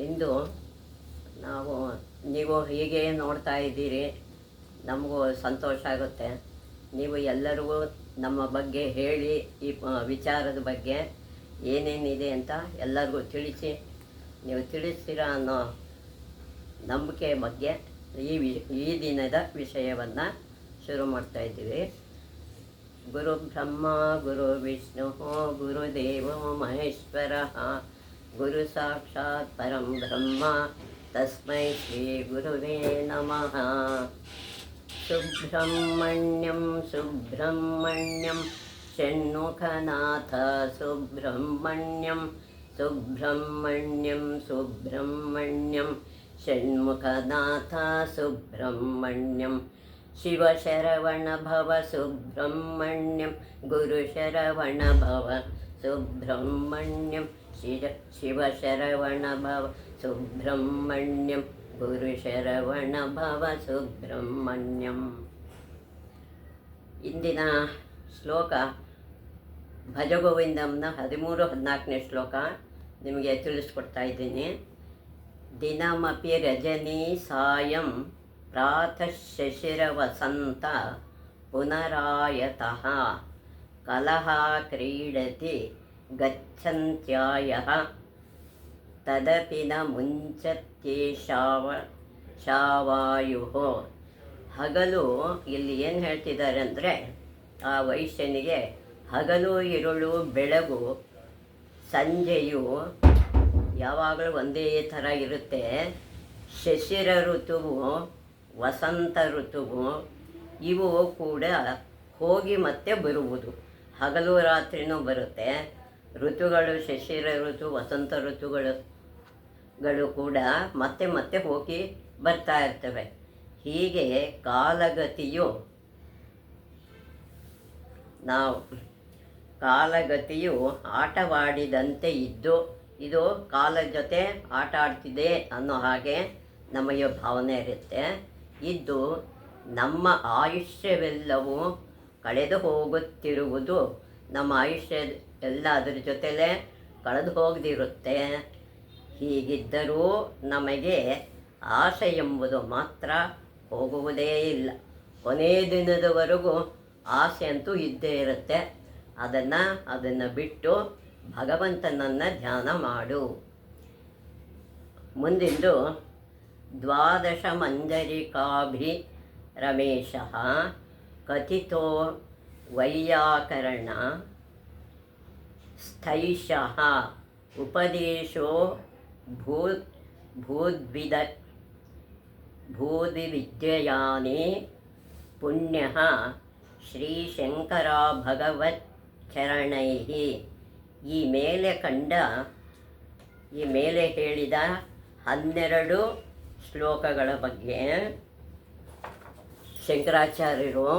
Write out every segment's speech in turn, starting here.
ಇಂದು ನೀವು ಹೀಗೆ ನೋಡ್ತಾ ಇದ್ದೀರಿ, ನಮಗೂ ಸಂತೋಷ ಆಗುತ್ತೆ. ನೀವು ಎಲ್ಲರಿಗೂ ನಮ್ಮ ಬಗ್ಗೆ ಹೇಳಿ, ಈ ವಿಚಾರದ ಬಗ್ಗೆ ಏನೇನಿದೆ ಅಂತ ಎಲ್ಲರಿಗೂ ತಿಳಿಸಿ, ನೀವು ತಿಳಿಸ್ತೀರಾ ಅನ್ನೋ ನಂಬಿಕೆ ಬಗ್ಗೆ ಈ ದಿನದ ವಿಷಯವನ್ನು ಶುರು ಮಾಡ್ತಾಯಿದ್ದೀವಿ. ಗುರು ಬ್ರಹ್ಮ ಗುರು ವಿಷ್ಣು ಗುರುದೇವೋ ಮಹೇಶ್ವರ ಗುರು ಸಾಕ್ಷಾತ್ ಪರಂ ಬ್ರಹ್ಮ ತಸ್ಮೈ ಶ್ರೀ ಗುರುವೇ ನಮಃ. ಸುಬ್ರಹ್ಮಣ್ಯಂ ಸುಬ್ರಹ್ಮಣ್ಯಂ ಷಣ್ಮುಖನಾಥ ಸುಬ್ರಹ್ಮಣ್ಯಂ ಸುಬ್ರಹ್ಮಣ್ಯಂ ಸುಬ್ರಹ್ಮಣ್ಯಂ ಷಣ್ಮುಖನಾಥ ಸುಬ್ರಹ್ಮಣ್ಯಂ. ಶಿವಶರವಣ ಭವ ಸುಬ್ರಹ್ಮಣ್ಯಂ ಗುರುಶರವಣ ಭವ ಸುಬ್ರಹ್ಮಣ್ಯಂ. ಶಿವಶರವಣ ಭವ ಸುಬ್ರಹ್ಮಣ್ಯಂ ಗುರುಶರವಣ ಭವ ಸುಬ್ರಹ್ಮಣ್ಯಂ. ಇಂದಿನ ಶ್ಲೋಕ ಭಜಗೋವಿಂದಂನ 13-14ನೇ ಶ್ಲೋಕ ನಿಮಗೆ ತಿಳಿಸ್ಕೊಡ್ತಾ ಇದ್ದೀನಿ. ದಿನಮಪಿ ರಜನಿ ಸಾಯಂ ಪ್ರಾತಃ ಶಶಿರವಸಂತ ಪುನರಾಯತಃ ಕಲಹ ಕ್ರೀಡತಿ ಗಚ್ಚಂತ್ಯಾಯಃ ತದಪಿ ನ ಮುಂಚತ್ಯೇಷಾವಾಯುಃ. ಹಗಲು ಇಲ್ಲಿ ಏನು ಹೇಳ್ತಿದ್ದಾರೆ ಅಂದರೆ, ಆ ವೈಶ್ಯನಿಗೆ ಹಗಲು ಇರುಳು ಬೆಳಗು ಸಂಜೆಯು ಯಾವಾಗಲೂ ಒಂದೇ ಥರ ಇರುತ್ತೆ. ಶಿಶಿರ ಋತುವು ವಸಂತ ಋತುವು ಇವು ಕೂಡ ಹೋಗಿ ಮತ್ತೆ ಬರುವುದು. ಹಗಲು ರಾತ್ರಿನೂ ಬರುತ್ತೆ. ಋತುಗಳು ಶಿಶಿರ ಋತು ವಸಂತ ಋತುಗಳು ಕೂಡ ಮತ್ತೆ ಮತ್ತೆ ಹೋಗಿ ಬರ್ತಾ ಇರ್ತವೆ. ಹೀಗೆ ಕಾಲಗತಿಯು ಆಟವಾಡಿದಂತೆ ಇದ್ದು, ಇದು ಕಾಲ ಜೊತೆ ಆಟ ಆಡ್ತಿದೆ ಅನ್ನೋ ಹಾಗೆ ನಮಗೆ ಭಾವನೆ ಇರುತ್ತೆ. ಇದ್ದು ನಮ್ಮ ಆಯುಷ್ಯವೆಲ್ಲವೂ ಕಳೆದು ಹೋಗುತ್ತಿರುವುದು, ನಮ್ಮ ಆಯುಷ್ಯ ಎಲ್ಲ ಅದರ ಜೊತೆಲೇ ಕಳೆದು ಹೋಗದಿರುತ್ತೆ. ಹೀಗಿದ್ದರೂ ನಮಗೆ ಆಸೆ ಎಂಬುದು ಮಾತ್ರ ಹೋಗುವುದೇ ಇಲ್ಲ. ಕೊನೆಯ ದಿನದವರೆಗೂ ಆಸೆ ಅಂತೂ ಇದ್ದೇ ಇರುತ್ತೆ. ಅದನ್ನು ಬಿಟ್ಟು ಭಗವಂತನನ್ನು ಧ್ಯಾನ ಮಾಡು. ಮುಂದಿಂದು 12 ಮಂಜರಿಕಾಭಿ ರಮೇಶಃ ಕಥಿತೋ ವೈಯಾಕರಣ ಸ್ಥೈಷಃ ಉಪದೇಶೋ ಭೂದ್ವಿವಿದ್ಯಯಾನಿ ಪುಣ್ಯಃ ಶ್ರೀಶಂಕರ ಭಗವತ್ ಚರಣೈಃ. ಈ ಮೇಲೆ ಹೇಳಿದ 12 ಶ್ಲೋಕಗಳ ಬಗ್ಗೆ ಶಂಕರಾಚಾರ್ಯರು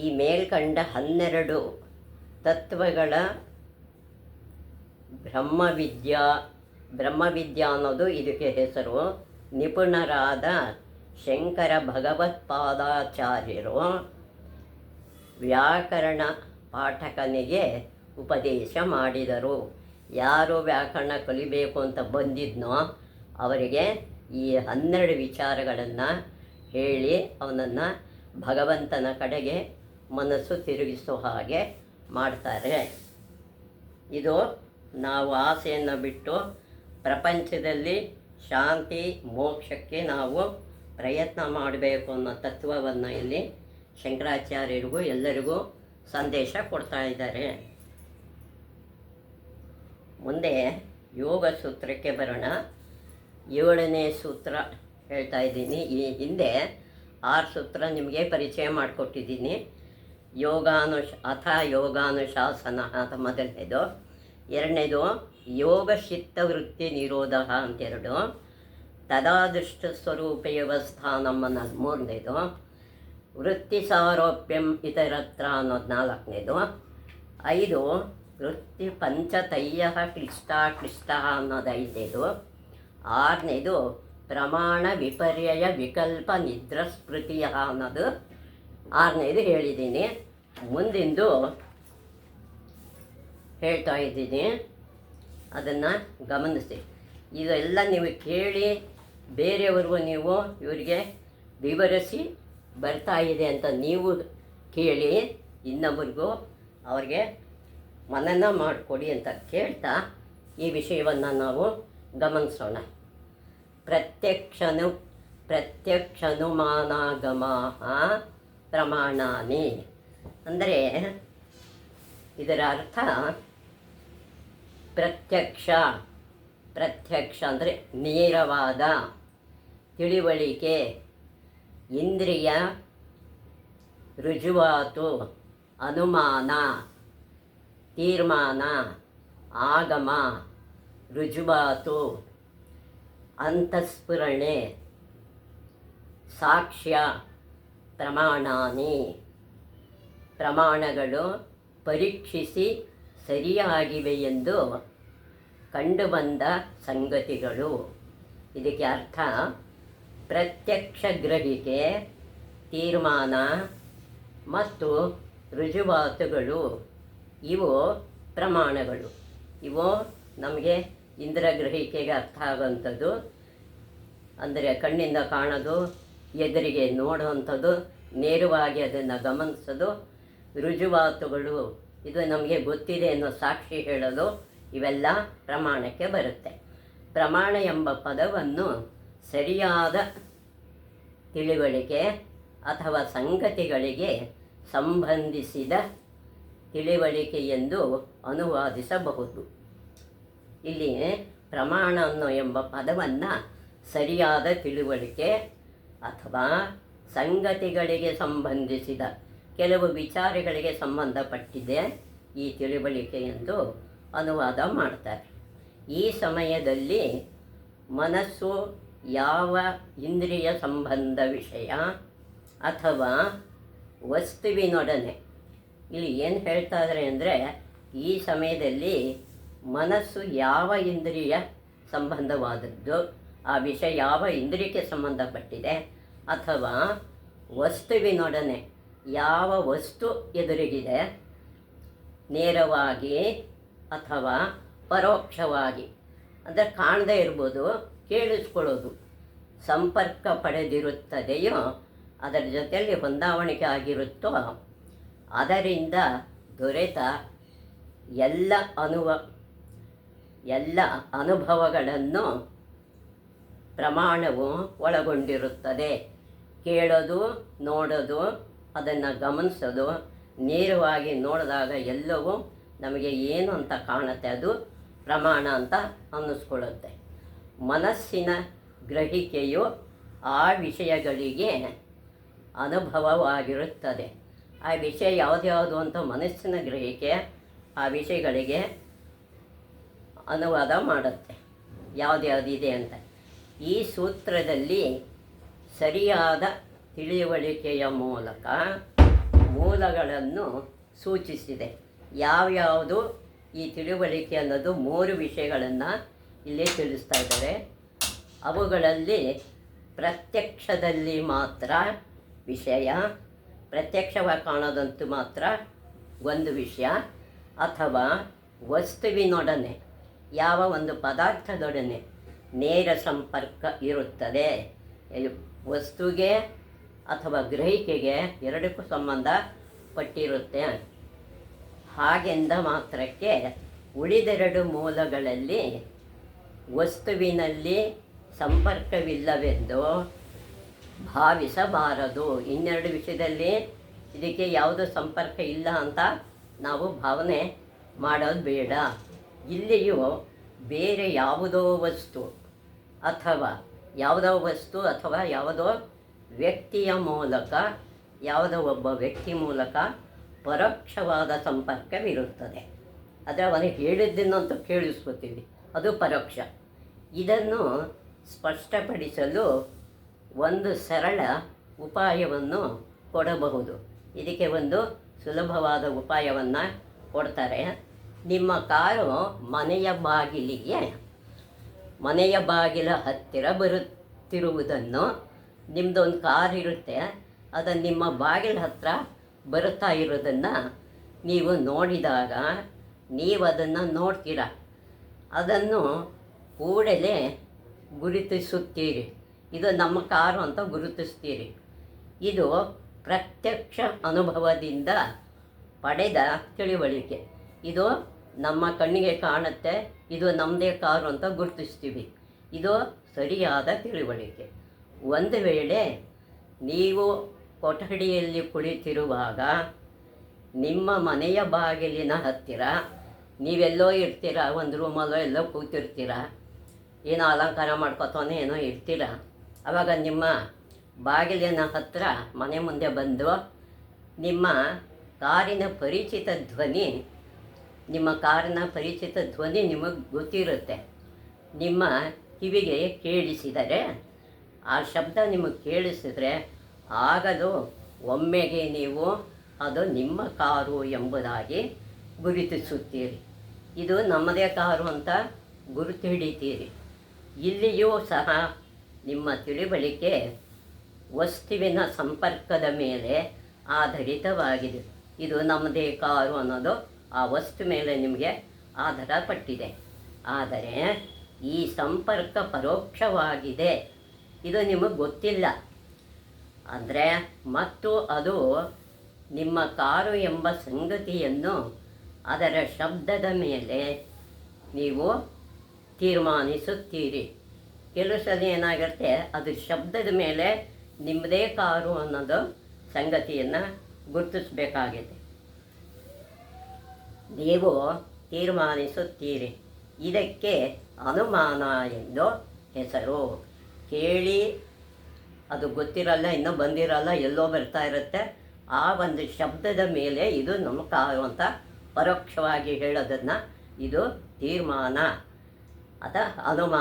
ಈ ಮೇಲ್ಕಂಡ 12 ತತ್ವಗಳ ಬ್ರಹ್ಮವಿದ್ಯಾ ಅನ್ನೋದು ಇದಕ್ಕೆ ಹೆಸರು. ನಿಪುಣರಾದ ಶಂಕರ ಭಗವತ್ಪಾದಾಚಾರ್ಯರು ವ್ಯಾಕರಣ ಪಾಠಕನಿಗೆ ಉಪದೇಶ ಮಾಡಿದರು. ಯಾರು ವ್ಯಾಕರಣ ಕಲಿಬೇಕು ಅಂತ ಬಂದಿದ್ನೋ ಅವರಿಗೆ ಈ 12 ವಿಚಾರಗಳನ್ನು ಹೇಳಿ ಅವನನ್ನು ಭಗವಂತನ ಕಡೆಗೆ ಮನಸ್ಸು ತಿರುಗಿಸೋ ಹಾಗೆ ಮಾಡ್ತಾರೆ. ಇದು ನಾವು ಆಸೆಯನ್ನು ಬಿಟ್ಟು ಪ್ರಪಂಚದಲ್ಲಿ ಶಾಂತಿ ಮೋಕ್ಷಕ್ಕೆ ನಾವು ಪ್ರಯತ್ನ ಮಾಡಬೇಕು ಅನ್ನೋ ತತ್ವವನ್ನು ಇಲ್ಲಿ ಶಂಕರಾಚಾರ್ಯರಿಗೂ ಎಲ್ಲರಿಗೂ ಸಂದೇಶ ಕೊಡ್ತಾ ಇದ್ದಾರೆ. ಮುಂದೆ ಯೋಗ ಸೂತ್ರಕ್ಕೆ ಬರೋಣ. 7ನೇ ಸೂತ್ರ ಹೇಳ್ತಾ ಇದ್ದೀನಿ. ಈ ಹಿಂದೆ 6 ಸೂತ್ರ ನಿಮಗೆ ಪರಿಚಯ ಮಾಡಿಕೊಟ್ಟಿದ್ದೀನಿ. ಯೋಗಾನುಶಾಸನ ಅಂತ ಮೊದಲನೇದು. 2ನೇದು ಯೋಗ ಚಿತ್ತವೃತ್ತಿ ನಿರೋಧ ಅಂತೆರಡು. ತದಾದೃಷ್ಟ ಸ್ವರೂಪ ವ್ಯವಸ್ಥಾನಂ ಅನ್ನೋದು 3ನೇದು. ವೃತ್ತಿ ಸಾರೋಪ್ಯಂ ಇತರತ್ರ ಅನ್ನೋದು 4ನೇದು. 5 ವೃತ್ತಿ ಪಂಚತಯ್ಯ ಕ್ಲಿಷ್ಟ ಅನ್ನೋದು 5ನೇದು. 6ನೇದು ಪ್ರಮಾಣ ವಿಪರ್ಯಯ ವಿಕಲ್ಪ ನಿದ್ರಸ್ಮೃತಿಯ ಅನ್ನೋದು 6ನೇದು ಹೇಳಿದ್ದೀನಿ. ಮುಂದಿಂದು ಹೇಳ್ತಾ ಇದ್ದೀನಿ, ಅದನ್ನು ಗಮನಿಸಿ. ಇದೆಲ್ಲ ನೀವು ಕೇಳಿ ಬೇರೆಯವ್ರಿಗೂ ನೀವು ಇವರಿಗೆ ವಿವರಿಸಿ ಬರ್ತಾ ಇದೆ ಅಂತ ನೀವು ಕೇಳಿ ಇನ್ನೊಬ್ರಿಗೂ ಅವ್ರಿಗೆ ಮನನ ಮಾಡಿಕೊಡಿ ಅಂತ ಕೇಳ್ತಾ ಈ ವಿಷಯವನ್ನು ನಾವು ಗಮನಿಸೋಣ. ಪ್ರತ್ಯಕ್ಷನುಮಾನಾಗಮ ಪ್ರಮಾಣಾನಿ ಅಂದರೆ ಇದರ ಅರ್ಥ ಪ್ರತ್ಯಕ್ಷ ಅಂದರೆ ನೇರವಾದ ತಿಳಿವಳಿಕೆ, ಇಂದ್ರಿಯ ರುಜುವಾತು, ಅನುಮಾನ, ತೀರ್ಮಾನ, ಆಗಮ, ರುಜುವಾತು, ಅಂತಃಸ್ಫುರಣೆ, ಸಾಕ್ಷ್ಯ, ಪ್ರಮಾಣಾನಿ. ಪ್ರಮಾಣಗಳು ಪರೀಕ್ಷಿಸಿ ಸರಿಯಾಗಿವೆ ಎಂದು ಕಂಡುಬಂದ ಸಂಗತಿಗಳು. ಇದಕ್ಕೆ ಅರ್ಥ ಪ್ರತ್ಯಕ್ಷ ಗ್ರಹಿಕೆ, ತೀರ್ಮಾನ ಮತ್ತು ರುಜುವಾತುಗಳು ಇವು ಪ್ರಮಾಣಗಳು. ಇವು ನಮಗೆ ಇಂದ್ರಗ್ರಹಿಕೆಗೆ ಅರ್ಥ ಆಗುವಂಥದ್ದು, ಅಂದರೆ ಕಣ್ಣಿಂದ ಕಾಣೋದು, ಎದುರಿಗೆ ನೋಡುವಂಥದ್ದು, ನೇರವಾಗಿ ಅದನ್ನು ಗಮನಿಸೋದು. ರುಜುವಾತುಗಳು ಇದು ನಮಗೆ ಗೊತ್ತಿದೆ ಅನ್ನೋ ಸಾಕ್ಷಿ ಹೇಳೋದು, ಇವೆಲ್ಲ ಪ್ರಮಾಣಕ್ಕೆ ಬರುತ್ತೆ. ಪ್ರಮಾಣ ಎಂಬ ಪದವನ್ನು ಸರಿಯಾದ ತಿಳಿವಳಿಕೆ ಅಥವಾ ಸಂಗತಿಗಳಿಗೆ ಸಂಬಂಧಿಸಿದ ತಿಳಿವಳಿಕೆ ಎಂದು ಅನುವಾದಿಸಬಹುದು. ಇಲ್ಲಿ ಪ್ರಮಾಣ ಅನ್ನೋ ಎಂಬ ಪದವನ್ನು ಸರಿಯಾದ ತಿಳುವಳಿಕೆ ಅಥವಾ ಸಂಗತಿಗಳಿಗೆ ಸಂಬಂಧಿಸಿದ ಕೆಲವು ವಿಚಾರಗಳಿಗೆ ಸಂಬಂಧಪಟ್ಟಿದೆ ಈ ತಿಳುವಳಿಕೆ ಎಂದು ಅನುವಾದ ಮಾಡ್ತಾರೆ. ಈ ಸಮಯದಲ್ಲಿ ಮನಸ್ಸು ಯಾವ ಇಂದ್ರಿಯ ಸಂಬಂಧ ವಿಷಯ ಅಥವಾ ವಸ್ತುವಿನೊಡನೆ, ಇಲ್ಲಿ ಏನು ಹೇಳ್ತಾ ಇದ್ದಾರೆ ಅಂದರೆ, ಈ ಸಮಯದಲ್ಲಿ ಮನಸ್ಸು ಯಾವ ಇಂದ್ರಿಯ ಸಂಬಂಧವಾದದ್ದು, ಆ ವಿಷಯ ಯಾವ ಇಂದ್ರಿಯಕ್ಕೆ ಸಂಬಂಧಪಟ್ಟಿದೆ, ಅಥವಾ ವಸ್ತುವಿನೊಡನೆ ಯಾವ ವಸ್ತು ಎದುರಿಗಿದೆ, ನೇರವಾಗಿ ಅಥವಾ ಪರೋಕ್ಷವಾಗಿ, ಅಂದರೆ ಕಾಣದೇ ಇರ್ಬೋದು, ಕೇಳಿಸ್ಕೊಳ್ಳೋದು, ಸಂಪರ್ಕ ಪಡೆದಿರುತ್ತದೆಯೋ, ಅದರ ಜೊತೆಯಲ್ಲಿ ಹೊಂದಾವಣಿಕೆ ಆಗಿರುತ್ತೋ, ಅದರಿಂದ ದೊರೆತ ಎಲ್ಲ ಅನುಭವಗಳನ್ನು ಪ್ರಮಾಣವು ಒಳಗೊಂಡಿರುತ್ತದೆ. ಕೇಳೋದು, ನೋಡೋದು, ಅದನ್ನು ಗಮನಿಸೋದು, ನೇರವಾಗಿ ನೋಡಿದಾಗ ಎಲ್ಲವೂ ನಮಗೆ ಏನು ಅಂತ ಕಾಣುತ್ತೆ, ಅದು ಪ್ರಮಾಣ ಅಂತ ಅನ್ನಿಸ್ಕೊಳ್ಳುತ್ತೆ. ಮನಸ್ಸಿನ ಗ್ರಹಿಕೆಯು ಆ ವಿಷಯಗಳಿಗೆ ಅನುಭವವಾಗಿರುತ್ತದೆ. ಆ ವಿಷಯ ಯಾವುದ್ಯಾವುದು ಅಂತ ಮನಸ್ಸಿನ ಗ್ರಹಿಕೆ ಆ ವಿಷಯಗಳಿಗೆ ಅನುವಾದ ಮಾಡುತ್ತೆ, ಯಾವುದ್ಯಾವುದಿದೆ ಅಂತ. ಈ ಸೂತ್ರದಲ್ಲಿ ಸರಿಯಾದ ತಿಳಿವಳಿಕೆಯ ಮೂಲಕ ಮೂಲಗಳನ್ನು ಸೂಚಿಸಿದೆ. ಯಾವ್ಯಾವುದು ಈ ತಿಳುವಳಿಕೆ ಅನ್ನೋದು 3 ವಿಷಯಗಳನ್ನು ಇಲ್ಲಿ ತಿಳಿಸ್ತಾ ಇದ್ದಾರೆ. ಅವುಗಳಲ್ಲಿ ಪ್ರತ್ಯಕ್ಷದಲ್ಲಿ ಮಾತ್ರ ವಿಷಯ, ಪ್ರತ್ಯಕ್ಷವಾಗಿ ಕಾಣೋದಂತೂ ಮಾತ್ರ ಒಂದು ವಿಷಯ, ಅಥವಾ ವಸ್ತುವಿನೊಡನೆ ಯಾವ ಒಂದು ಪದಾರ್ಥದೊಡನೆ ನೇರ ಸಂಪರ್ಕ ಇರುತ್ತದೆ. ವಸ್ತುಗೆ ಅಥವಾ ಗ್ರಹಿಕೆಗೆ ಎರಡಕ್ಕೂ ಸಂಬಂಧಪಟ್ಟಿರುತ್ತೆ. ಹಾಗೆಂದ ಮಾತ್ರಕ್ಕೆ ಉಳಿದೆರಡು ಮೂಲಗಳಲ್ಲಿ ವಸ್ತುವಿನಲ್ಲಿ ಸಂಪರ್ಕವಿಲ್ಲವೆಂದು ಭಾವಿಸಬಾರದು. ಇನ್ನೆರಡು ವಿಷಯದಲ್ಲಿ ಇದಕ್ಕೆ ಯಾವುದೋ ಸಂಪರ್ಕ ಇಲ್ಲ ಅಂತ ನಾವು ಭಾವನೆ ಮಾಡೋದು ಬೇಡ. ಇಲ್ಲಿಯೂ ಬೇರೆ ಯಾವುದೋ ವಸ್ತು ಅಥವಾ ಯಾವುದೋ ವ್ಯಕ್ತಿಯ ಮೂಲಕ, ಯಾವುದೋ ಒಬ್ಬ ವ್ಯಕ್ತಿ ಮೂಲಕ ಪರೋಕ್ಷವಾದ ಸಂಪರ್ಕವಿರುತ್ತದೆ. ಆದರೆ ಅವನಿಗೆ ಹೇಳಿದ್ದನ್ನಂತೂ ಕೇಳಿಸ್ಕೊತೀವಿ, ಅದು ಪರೋಕ್ಷ. ಇದನ್ನು ಸ್ಪಷ್ಟಪಡಿಸಲು ಒಂದು ಸರಳ ಉಪಾಯವನ್ನು ಕೊಡಬಹುದು. ಇದಕ್ಕೆ ಒಂದು ಸುಲಭವಾದ ಉಪಾಯವನ್ನು ಕೊಡ್ತಾರೆ. ನಿಮ್ಮ ಕಾರು ಮನೆಯ ಬಾಗಿಲ ಹತ್ತಿರ ಬರುತ್ತಿರುವುದನ್ನು, ನಿಮ್ಮದೊಂದು ಕಾರ್ ಇರುತ್ತೆ, ಅದನ್ನು ನಿಮ್ಮ ಬಾಗಿಲ ಹತ್ತಿರ ಬರುತ್ತಾ ಇರೋದನ್ನು ನೀವು ನೋಡಿದಾಗ ನೀವು ಅದನ್ನು ನೋಡ್ತೀರ. ಅದನ್ನು ಕೂಡಲೇ ಗುರುತಿಸುತ್ತೀರಿ. ಇದು ನಮ್ಮ ಕಾರು ಅಂತ ಗುರುತಿಸ್ತೀರಿ. ಇದು ಪ್ರತ್ಯಕ್ಷ ಅನುಭವದಿಂದ ಪಡೆದ ತಿಳುವಳಿಕೆ. ಇದು ನಮ್ಮ ಕಣ್ಣಿಗೆ ಕಾಣುತ್ತೆ, ಇದು ನಮ್ಮದೇ ಕಾರು ಅಂತ ಗುರುತಿಸ್ತೀವಿ. ಇದು ಸರಿಯಾದ ತಿಳುವಳಿಕೆ. ಒಂದು ವೇಳೆ ನೀವು ಕೊಠಡಿಯಲ್ಲಿ ಕುಳಿತಿರುವಾಗ ನಿಮ್ಮ ಮನೆಯ ಬಾಗಿಲಿನ ಹತ್ತಿರ ನೀವೆಲ್ಲೋ ಇರ್ತೀರ, ಒಂದು ರೂಮಲ್ಲೋ ಎಲ್ಲೋ ಕೂತಿರ್ತೀರ, ಏನೋ ಅಲಂಕಾರ ಮಾಡ್ಕೊತಾನೆ ಏನೋ ಇರ್ತೀರ. ಆವಾಗ ನಿಮ್ಮ ಬಾಗಿಲಿನ ಹತ್ತಿರ ಮನೆ ಮುಂದೆ ಬಂದು ನಿಮ್ಮ ಕಾರಿನ ಪರಿಚಿತ ಧ್ವನಿ ನಿಮಗೆ ಗೊತ್ತಿರುತ್ತೆ. ನಿಮ್ಮ ಕಿವಿಗೆ ಕೇಳಿಸಿದರೆ, ಆ ಶಬ್ದ ನಿಮಗೆ ಕೇಳಿಸಿದರೆ ಆಗಲೂ ಒಮ್ಮೆಗೆ ನೀವು ಅದು ನಿಮ್ಮ ಕಾರು ಎಂಬುದಾಗಿ ಗುರುತಿಸುತ್ತೀರಿ. ಇದು ನಮ್ಮದೇ ಕಾರು ಅಂತ ಗುರುತು ಹಿಡಿತೀರಿ. ಇಲ್ಲಿಯೂ ಸಹ ನಿಮ್ಮ ತಿಳುವಳಿಕೆ ವಸ್ತುವಿನ ಸಂಪರ್ಕದ ಮೇಲೆ ಆಧಾರಿತವಾಗಿದೆ. ಇದು ನಮ್ಮದೇ ಕಾರು ಅನ್ನೋದು ಆ ವಸ್ತು ಮೇಲೆ ನಿಮಗೆ ಆಧಾರಪಟ್ಟಿದೆ. ಆದರೆ ಈ ಸಂಪರ್ಕ ಪರೋಕ್ಷವಾಗಿದೆ, ಇದು ನಿಮಗೆ ಗೊತ್ತಿಲ್ಲ ಅಂದರೆ, ಮತ್ತು ಅದು ನಿಮ್ಮ ಕಾರು ಎಂಬ ಸಂಗತಿಯನ್ನು ಅದರ ಶಬ್ದದ ಮೇಲೆ ನೀವು ತೀರ್ಮಾನಿಸುತ್ತೀರಿ. ಕೆಲವು ಸಲ ಏನಾಗುತ್ತೆ, ಅದು ಶಬ್ದದ ಮೇಲೆ ನಿಮ್ಮದೇ ಕಾರು ಅನ್ನೋದು ಸಂಗತಿಯನ್ನು ಗುರುತಿಸಬೇಕಾಗಿದೆ. ನೀವು ತೀರ್ಮಾನಿಸುತ್ತೀರಿ. ಇದಕ್ಕೆ ಅನುಮಾನ ಎಂದು ಹೆಸರು. ಕೇಳಿ ಅದು ಗೊತ್ತಿರಲ್ಲ, ಇನ್ನೂ ಬಂದಿರಲ್ಲ, ಎಲ್ಲೋ ಬರ್ತಾ ಇರುತ್ತೆ. ಆ ಒಂದು ಶಬ್ದದ ಮೇಲೆ ಇದು ನಮ್ಮ ಕಾರು ಅಂತ ಪರೋಕ್ಷವಾಗಿ ಹೇಳೋದನ್ನು ಇದು ತೀರ್ಮಾನ ಅಥವಾ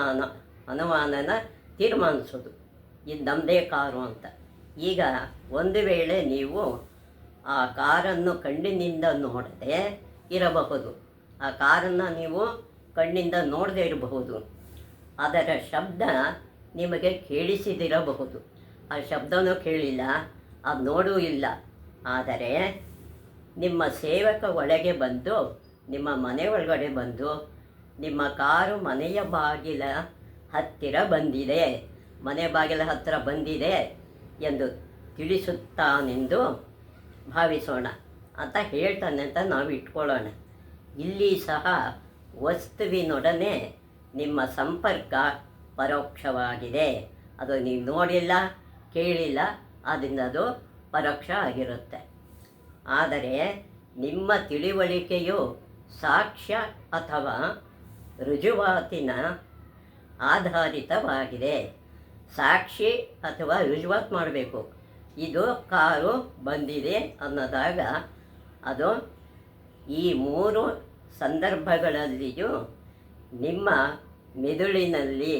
ಅನುಮಾನನ ತೀರ್ಮಾನಿಸೋದು, ಇದು ನಮ್ಮದೇ ಕಾರು ಅಂತ. ಈಗ ಒಂದು ವೇಳೆ ನೀವು ಆ ಕಾರನ್ನು ಕಣ್ಣಿನಿಂದ ನೋಡದೆ ಇರಬಹುದು, ಆ ಕಾರನ್ನು ನೀವು ಕಣ್ಣಿಂದ ನೋಡದೇ ಇರಬಹುದು, ಅದರ ಶಬ್ದ ನಿಮಗೆ ಕೇಳಿಸಿದಿರಬಹುದು, ಆ ಶಬ್ದವೂ ಕೇಳಿಲ್ಲ, ಅದು ನೋಡೂ ಇಲ್ಲ. ಆದರೆ ನಿಮ್ಮ ಸೇವಕ ಒಳಗೆ ಬಂದು, ನಿಮ್ಮ ಮನೆ ಒಳಗಡೆ ಬಂದು, ನಿಮ್ಮ ಕಾರು ಮನೆಯ ಬಾಗಿಲ ಹತ್ತಿರ ಬಂದಿದೆ, ಮನೆ ಬಾಗಿಲ ಹತ್ತಿರ ಬಂದಿದೆ ಎಂದು ತಿಳಿಸುತ್ತಾನೆಂದು ಭಾವಿಸೋಣ ಅಂತ ಹೇಳ್ತಾನೆ ಅಂತ ನಾವು ಇಟ್ಕೊಳ್ಳೋಣ. ಇಲ್ಲಿ ಸಹ ವಸ್ತುವಿನೊಡನೆ ನಿಮ್ಮ ಸಂಪರ್ಕ ಪರೋಕ್ಷವಾಗಿದೆ. ಅದು ನೀವು ನೋಡಿಲ್ಲ, ಕೇಳಿಲ್ಲ, ಆದ್ದರಿಂದ ಅದು ಪರೋಕ್ಷ ಆಗಿರುತ್ತೆ. ಆದರೆ ನಿಮ್ಮ ತಿಳುವಳಿಕೆಯು ಸಾಕ್ಷ್ಯ ಅಥವಾ ರುಜುವಾತಿನ ಆಧಾರಿತವಾಗಿದೆ. ಸಾಕ್ಷಿ ಅಥವಾ ರುಜುವಾತು ಮಾಡಬೇಕು. ಇದು ಕಾರು ಬಂದಿದೆ ಅನ್ನೋದಾಗ ಅದು ಈ ಮೂರು ಸಂದರ್ಭಗಳಲ್ಲಿಯೂ ನಿಮ್ಮ ಮೆದುಳಿನಲ್ಲಿ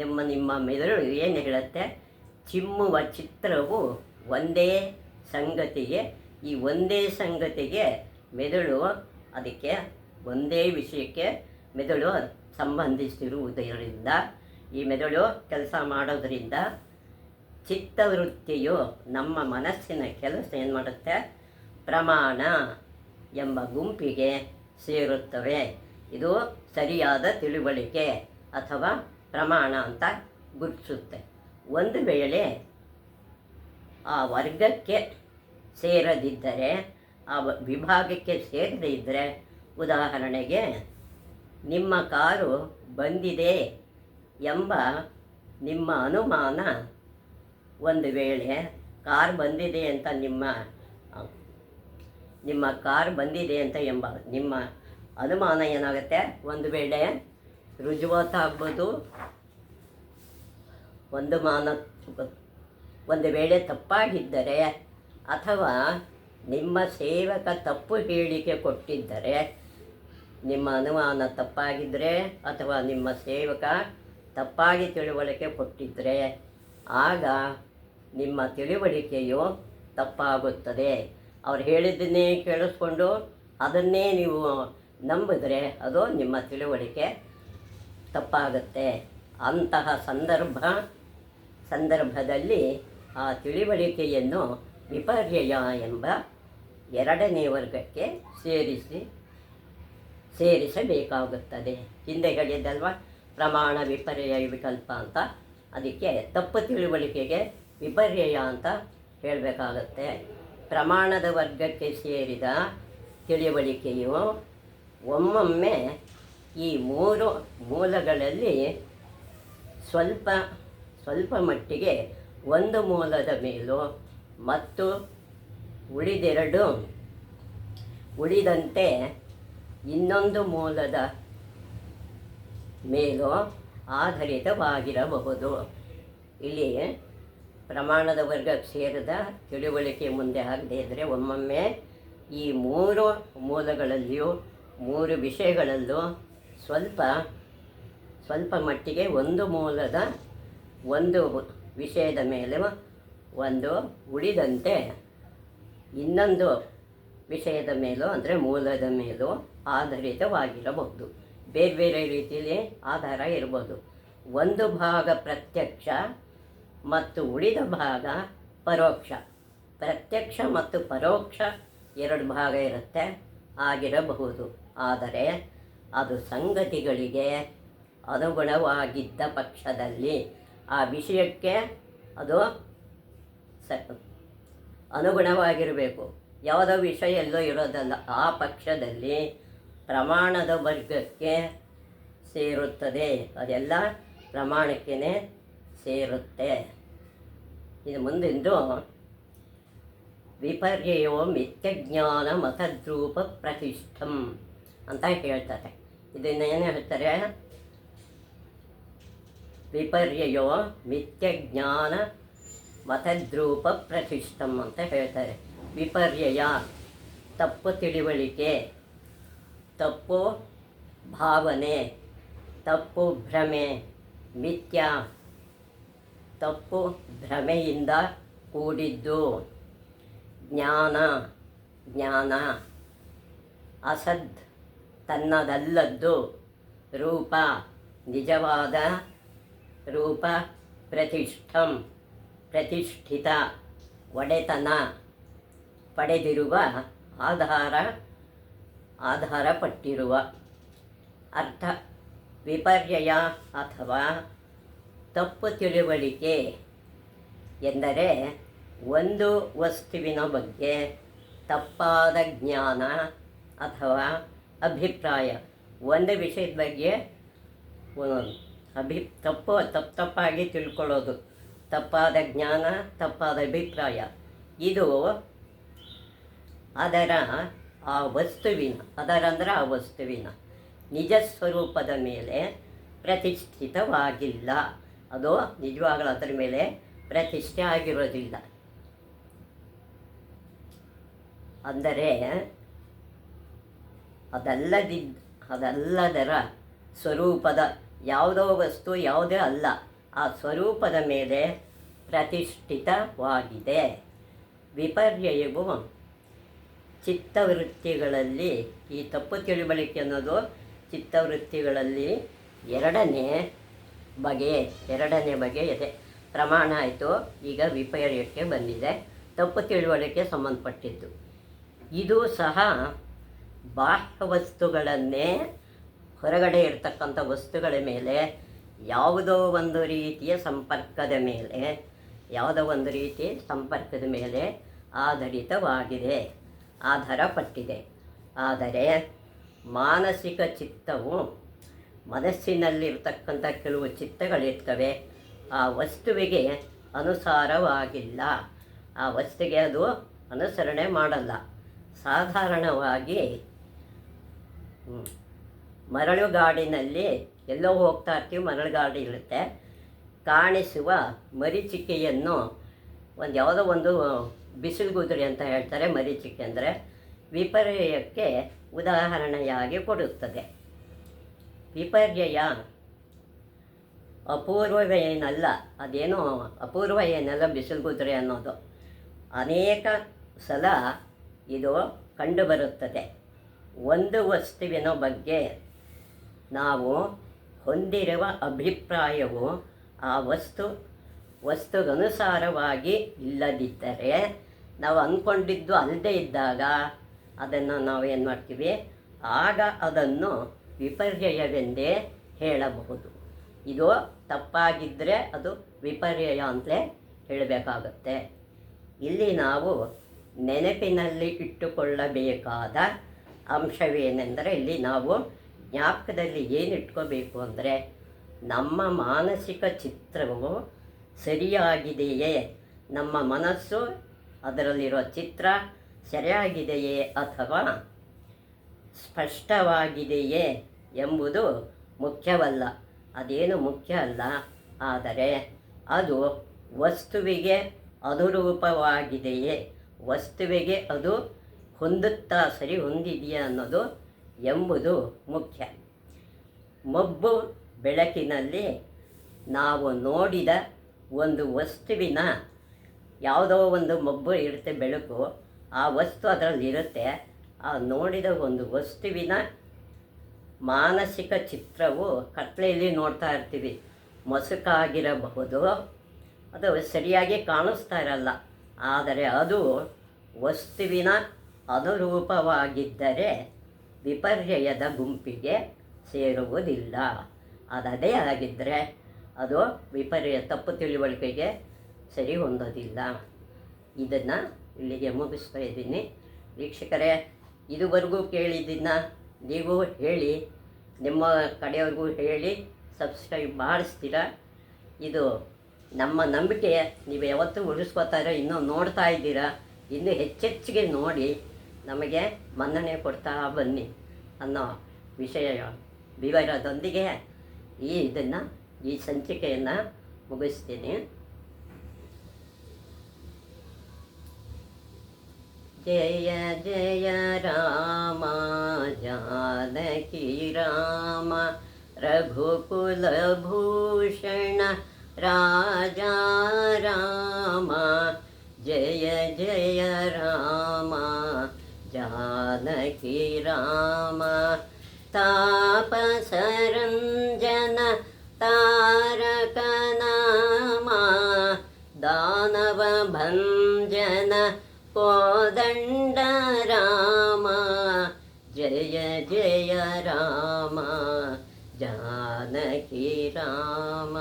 ನಿಮ್ಮ ಮೆದುಳು ಏನು ಹೇಳುತ್ತೆ, ಚಿಮ್ಮುವ ಚಿತ್ರವು ಒಂದೇ ಸಂಗತಿಗೆ ಮೆದುಳು, ಅದಕ್ಕೆ ಒಂದೇ ವಿಷಯಕ್ಕೆ ಮೆದುಳು ಸಂಬಂಧಿಸಿರುವುದರಿಂದ, ಈ ಮೆದುಳು ಕೆಲಸ ಮಾಡೋದರಿಂದ ಚಿತ್ತವೃತ್ತಿಯು ನಮ್ಮ ಮನಸ್ಸಿನ ಕೆಲಸ ಏನು ಮಾಡುತ್ತೆ, ಪ್ರಮಾಣ ಎಂಬ ಗುಂಪಿಗೆ ಸೇರುತ್ತವೆ. ಇದು ಸರಿಯಾದ ತಿಳುವಳಿಕೆ ಅಥವಾ ಪ್ರಮಾಣ ಅಂತ ಗುರುತಿಸುತ್ತೆ. ಒಂದು ವೇಳೆ ಆ ವರ್ಗಕ್ಕೆ ಸೇರದಿದ್ದರೆ, ಆ ವಿಭಾಗಕ್ಕೆ ಸೇರದೇ ಇದ್ದರೆ, ಉದಾಹರಣೆಗೆ ನಿಮ್ಮ ಕಾರು ಬಂದಿದೆ ಎಂಬ ನಿಮ್ಮ ಅನುಮಾನ, ಒಂದು ವೇಳೆ ಕಾರ್ ಬಂದಿದೆ ಅಂತ ನಿಮ್ಮ ಕಾರ್ ಬಂದಿದೆ ಅಂತ ಎಂಬ ನಿಮ್ಮ ಅನುಮಾನ ಏನಾಗುತ್ತೆ, ಒಂದು ವೇಳೆ ರುಜುವಾತಾಗ್ಬೋದು, ಒಂದು ವೇಳೆ ತಪ್ಪಾಗಿದ್ದರೆ, ಅಥವಾ ನಿಮ್ಮ ಸೇವಕ ತಪ್ಪು ಹೇಳಿಕೆ ಕೊಟ್ಟಿದ್ದರೆ, ನಿಮ್ಮ ಅನುಮಾನ ತಪ್ಪಾಗಿದ್ದರೆ ಅಥವಾ ನಿಮ್ಮ ಸೇವಕ ತಪ್ಪಾಗಿ ತಿಳುವಳಿಕೆ ಕೊಟ್ಟಿದ್ದರೆ, ಆಗ ನಿಮ್ಮ ತಿಳುವಳಿಕೆಯು ತಪ್ಪಾಗುತ್ತದೆ. ಅವ್ರು ಹೇಳಿದ್ದನ್ನೇ ಕೇಳಿಸ್ಕೊಂಡು ಅದನ್ನೇ ನೀವು ನಂಬಿದ್ರೆ ಅದು ನಿಮ್ಮ ತಿಳುವಳಿಕೆ ತಪ್ಪಾಗುತ್ತೆ. ಅಂತಹ ಸಂದರ್ಭದಲ್ಲಿ ಆ ತಿಳುವಳಿಕೆಯನ್ನು ವಿಪರ್ಯಯ ಎಂಬ ಎರಡನೇ ವರ್ಗಕ್ಕೆ ಸೇರಿಸಬೇಕಾಗುತ್ತದೆ. ಹಿಂದೆ ಹೇಳಿದ್ದಲ್ವ, ಪ್ರಮಾಣ ವಿಪರ್ಯಯ ವಿಕಲ್ಪ ಅಂತ. ಅದಕ್ಕೆ ತಪ್ಪು ತಿಳುವಳಿಕೆಗೆ ವಿಪರ್ಯಯ ಅಂತ ಹೇಳಬೇಕಾಗತ್ತೆ. ಪ್ರಮಾಣದ ವರ್ಗಕ್ಕೆ ಸೇರಿದ ತಿಳುವಳಿಕೆಯು ಒಮ್ಮೊಮ್ಮೆ ಈ ಮೂರು ಮೂಲಗಳಲ್ಲಿ ಸ್ವಲ್ಪ ಮಟ್ಟಿಗೆ ಒಂದು ಮೂಲದ ಮೇಲೂ ಮತ್ತು ಉಳಿದಂತೆ ಇನ್ನೊಂದು ಮೂಲದ ಮೇಲೂ ಆಧಾರಿತವಾಗಿರಬಹುದು. ಇಲ್ಲಿ ಪ್ರಮಾಣದ ವರ್ಗಕ್ಕೆ ಸೇರಿದ ತಿಳುವಳಿಕೆ ಮುಂದೆ ಆಗದೆ ಇದ್ದರೆ ಒಮ್ಮೊಮ್ಮೆ ಈ ಮೂರು ಮೂಲಗಳಲ್ಲಿಯೂ ಮೂರು ವಿಷಯಗಳಲ್ಲೂ ಸ್ವಲ್ಪ ಮಟ್ಟಿಗೆ ಒಂದು ಮೂಲದ ಒಂದು ವಿಷಯದ ಮೇಲೆ ಒಂದು ಉಳಿದಂತೆ ಇನ್ನೊಂದು ವಿಷಯದ ಮೇಲೂ ಅಂದರೆ ಮೂಲದ ಮೇಲೂ ಆಧಾರಿತವಾಗಿರಬಹುದು. ಬೇರೆ ಬೇರೆ ರೀತಿಯಲ್ಲಿ ಆಧಾರ ಇರ್ಬೋದು. ಒಂದು ಭಾಗ ಪ್ರತ್ಯಕ್ಷ ಮತ್ತು ಉಳಿದ ಭಾಗ ಪರೋಕ್ಷ. ಪ್ರತ್ಯಕ್ಷ ಮತ್ತು ಪರೋಕ್ಷ ಎರಡು ಭಾಗ ಇರುತ್ತೆ, ಆಗಿರಬಹುದು. ಆದರೆ ಅದು ಸಂಗತಿಗಳಿಗೆ ಅನುಗುಣವಾಗಿದ್ದ ಪಕ್ಷದಲ್ಲಿ ಆ ವಿಷಯಕ್ಕೆ ಅದು ಅನುಗುಣವಾಗಿರಬೇಕು. ಯಾವುದೋ ವಿಷಯ ಎಲ್ಲೋ ಇರೋದಲ್ಲ, ಆ ಪಕ್ಷದಲ್ಲಿ ಪ್ರಮಾಣದ ವರ್ಗಕ್ಕೆ ಸೇರುತ್ತದೆ. ಅದೆಲ್ಲ ಪ್ರಮಾಣಕ್ಕೇ ಸೇರುತ್ತೆ. ಇದು ಮುಂದಿಂದು ವಿಪರ್ಯಯೋ ಮಿಥ್ಯಜ್ಞಾನ ಮತದ್ರೂಪ ಪ್ರತಿಷ್ಠಂ ಅಂತ ಹೇಳ್ತಾರೆ. ಇದನ್ನೇನು ಹೇಳ್ತಾರೆ? ವಿಪರ್ಯಯೋ ಮಿಥ್ಯಜ್ಞಾನ ಮತದ್ರೂಪ ಪ್ರತಿಷ್ಠಂ ಅಂತ ಹೇಳ್ತಾರೆ. ವಿಪರ್ಯಯ ತಪ್ಪು ತಿಳುವಳಿಕೆ, ತಪ್ಪು ಭಾವನೆ, ತಪ್ಪು ಭ್ರಮೆ, ಮಿಥ್ಯ ತಪ್ಪು ಭ್ರಮೆಯಿಂದ ಕೂಡಿದ್ದು. ಜ್ಞಾನ ಅಸದ್ ತನ್ನದಲ್ಲದ್ದು. ರೂಪ ನಿಜವಾದ ರೂಪ. ಪ್ರತಿಷ್ಠಿತ ಒಡೆತನ, ಪಡೆದಿರುವ, ಆಧಾರ ಪಟ್ಟಿರುವ. ಅರ್ಥ: ವಿಪರ್ಯಯ ಅಥವಾ ತಪ್ಪು ತಿಳುವಳಿಕೆ ಎಂದರೆ ಒಂದು ವಸ್ತುವಿನ ಬಗ್ಗೆ ತಪ್ಪಾದ ಜ್ಞಾನ ಅಥವಾ ಅಭಿಪ್ರಾಯ. ಒಂದು ವಿಷಯದ ಬಗ್ಗೆ ತಪ್ಪಾಗಿ ತಿಳ್ಕೊಳ್ಳೋದು, ತಪ್ಪಾದ ಜ್ಞಾನ, ತಪ್ಪಾದ ಅಭಿಪ್ರಾಯ. ಇದು ಆ ವಸ್ತುವಿನ ನಿಜ ಸ್ವರೂಪದ ಮೇಲೆ ಪ್ರತಿಷ್ಠಿತವಾಗಿಲ್ಲ. ಅದು ನಿಜವಾಗಲೂ ಅದರ ಮೇಲೆ ಪ್ರತಿಷ್ಠೆ ಆಗಿರೋದಿಲ್ಲ. ಅಂದರೆ ಅದಲ್ಲದರ ಸ್ವರೂಪದ ಯಾವುದೋ ವಸ್ತು ಯಾವುದೇ ಅಲ್ಲ, ಆ ಸ್ವರೂಪದ ಮೇಲೆ ಪ್ರತಿಷ್ಠಿತವಾಗಿದೆ. ವಿಪರ್ಯಯವು ಚಿತ್ತವೃತ್ತಿಗಳಲ್ಲಿ, ಈ ತಪ್ಪು ತಿಳುವಳಿಕೆ ಅನ್ನೋದು ಚಿತ್ತವೃತ್ತಿಗಳಲ್ಲಿ ಎರಡನೇ ಬಗೆ ಇದೆ. ಪ್ರಮಾಣ ಆಯಿತು, ಈಗ ವಿಪರ್ಯಕ್ಕೆ ಬಂದಿದೆ. ತಪ್ಪು ತಿಳುವಳಿಕೆ ಸಂಬಂಧಪಟ್ಟಿದ್ದು. ಇದು ಸಹ ಬಾಹ್ಯ ವಸ್ತುಗಳನ್ನೇ, ಹೊರಗಡೆ ಇರ್ತಕ್ಕಂಥ ವಸ್ತುಗಳ ಮೇಲೆ ಯಾವುದೋ ಒಂದು ರೀತಿಯ ಸಂಪರ್ಕದ ಮೇಲೆ ಆಧಾರಿತವಾಗಿದೆ, ಆಧಾರ ಪಟ್ಟಿದೆ. ಆದರೆ ಮಾನಸಿಕ ಚಿತ್ತವು, ಮನಸ್ಸಿನಲ್ಲಿರ್ತಕ್ಕಂಥ ಕೆಲವು ಚಿತ್ತಗಳಿರ್ತವೆ, ಆ ವಸ್ತುವಿಗೆ ಅನುಸಾರವಾಗಿಲ್ಲ. ಆ ವಸ್ತುವಿಗೆ ಅದು ಅನುಸರಣೆ ಮಾಡಲ್ಲ. ಸಾಧಾರಣವಾಗಿ ಮರಳುಗಾಡಿನಲ್ಲಿ ಎಲ್ಲೋ ಹೋಗ್ತಾ ಇರ್ತೀವಿ, ಮರಳುಗಾಡು ಇರುತ್ತೆ. ಕಾಣಿಸುವ ಮರೀಚಿಕೆಯನ್ನು ಯಾವುದೋ ಒಂದು ಬಿಸಿಲುಗುದುರೆ ಅಂತ ಹೇಳ್ತಾರೆ. ಮರೀಚಿಕೆ ಅಂದರೆ ವಿಪರ್ಯಯಕ್ಕೆ ಉದಾಹರಣೆಯಾಗಿ ಕೊಡುತ್ತದೆ. ವಿಪರ್ಯಯ ಅಪೂರ್ವವೇನಲ್ಲ, ಅದೇನೋ ಅಪೂರ್ವ ಏನಲ್ಲ ಬಿಸಿಲುಗುದುರೆ ಅನ್ನೋದು. ಅನೇಕ ಸಲ ಇದು ಕಂಡುಬರುತ್ತದೆ. ಒಂದು ವಸ್ತುವಿನ ಬಗ್ಗೆ ನಾವು ಹೊಂದಿರುವ ಅಭಿಪ್ರಾಯವು ಆ ವಸ್ತುಗನುಸಾರವಾಗಿ ಇಲ್ಲದಿದ್ದರೆ, ನಾವು ಅಂದ್ಕೊಂಡಿದ್ದು ಅಲ್ಲದೆ ಇದ್ದಾಗ ಅದನ್ನು ನಾವು ಏನು ಮಾಡ್ತೀವಿ, ಆಗ ಅದನ್ನು ವಿಪರ್ಯಯವೆಂದೇ ಹೇಳಬಹುದು. ಇದು ತಪ್ಪಾಗಿದ್ದರೆ ಅದು ವಿಪರ್ಯಯ ಅಂತಲೇ ಹೇಳಬೇಕಾಗತ್ತೆ. ಇಲ್ಲಿ ನಾವು ನೆನಪಿನಲ್ಲಿ ಇಟ್ಟುಕೊಳ್ಳಬೇಕಾದ ಅಂಶವೇನೆಂದರೆ, ಇಲ್ಲಿ ನಾವು ಜ್ಞಾಪಕದಲ್ಲಿ ಏನು ಇಟ್ಕೋಬೇಕು ಅಂದರೆ, ನಮ್ಮ ಮಾನಸಿಕ ಚಿತ್ರವು ಸರಿಯಾಗಿದೆಯೇ, ನಮ್ಮ ಮನಸ್ಸು ಅದರಲ್ಲಿರೋ ಚಿತ್ರ ಸರಿಯಾಗಿದೆಯೇ ಅಥವಾ ಸ್ಪಷ್ಟವಾಗಿದೆಯೇ ಎಂಬುದು ಮುಖ್ಯವಲ್ಲ. ಅದೇನು ಮುಖ್ಯ ಅಲ್ಲ, ಆದರೆ ಅದು ವಸ್ತುವಿಗೆ ಅನುರೂಪವಾಗಿದೆಯೇ, ವಸ್ತುವಿಗೆ ಅದು ಸರಿ ಹೊಂದಿದೆಯಾ ಅನ್ನೋದು ಎಂಬುದು ಮುಖ್ಯ. ಮಬ್ಬು ಬೆಳಕಿನಲ್ಲಿ ನಾವು ನೋಡಿದ ಒಂದು ವಸ್ತುವಿನ, ಯಾವುದೋ ಒಂದು ಮಬ್ಬು ಇರುತ್ತೆ, ಬೆಳಕು, ಆ ವಸ್ತು ಅದರಲ್ಲಿರುತ್ತೆ. ಆ ನೋಡಿದ ಒಂದು ವಸ್ತುವಿನ ಮಾನಸಿಕ ಚಿತ್ರವು ಕತ್ಲೆಯಲ್ಲಿ ನೋಡ್ತಾ ಇರ್ತೀವಿ, ಮಸುಕಾಗಿರಬಹುದು, ಅದು ಸರಿಯಾಗಿ ಕಾಣಿಸ್ತಾ ಇರಲ್ಲ. ಆದರೆ ಅದು ವಸ್ತುವಿನ ಅನುರೂಪವಾಗಿದ್ದರೆ ವಿಪರ್ಯಯದ ಗುಂಪಿಗೆ ಸೇರುವುದಿಲ್ಲ. ಅದೇ ಆಗಿದ್ದರೆ ಅದು ವಿಪರ್ಯಯ, ತಪ್ಪು ತಿಳುವಳಿಕೆಗೆ ಸರಿ ಹೊಂದೋದಿಲ್ಲ. ಇದನ್ನು ಇಲ್ಲಿಗೆ ಮುಗಿಸ್ತಾ ಇದ್ದೀನಿ. ವೀಕ್ಷಕರೇ, ಇದುವರೆಗೂ ಕೇಳಿದ್ದನ್ನು ನೀವು ಹೇಳಿ, ನಿಮ್ಮ ಕಡೆಯವ್ರಿಗೂ ಹೇಳಿ ಸಬ್ಸ್ಕ್ರೈಬ್ ಮಾಡಿಸ್ತೀರ. ಇದು ನಮ್ಮ ನಂಬಿಕೆ. ನೀವು ಯಾವತ್ತೂ ಉಳಿಸ್ಕೋತಾರೆ, ಇನ್ನೂ ನೋಡ್ತಾ ಇದ್ದೀರಾ, ಇನ್ನೂ ಹೆಚ್ಚೆಚ್ಚಿಗೆ ನೋಡಿ ನಮಗೆ ಮನ್ನಣೆ ಕೊಡ್ತಾ ಬನ್ನಿ ಅನ್ನೋ ವಿಷಯ ವಿವರದೊಂದಿಗೆ ಈ ಸಂಚಿಕೆಯನ್ನು ಮುಗಿಸ್ತೀನಿ. ಜಯ ಜಯ ರಾಮ ಜಾನಕಿ ರಾಮ ರಘುಕುಲಭೂಷಣ ರಾಜಾ ರಾಮ. ಜಯ ಜಯ ರಾಮ ಜಾನಕಿ ರಾಮ ತಾಪಸರಂಜನ ತಾರಕ ನಾಮ. ದಾನವ ಭಂಜನ ಕೋದಂಡ ರಾಮ. ಜಯ ಜಯ ರಾಮ ಜಾನಕಿ ರಾಮ.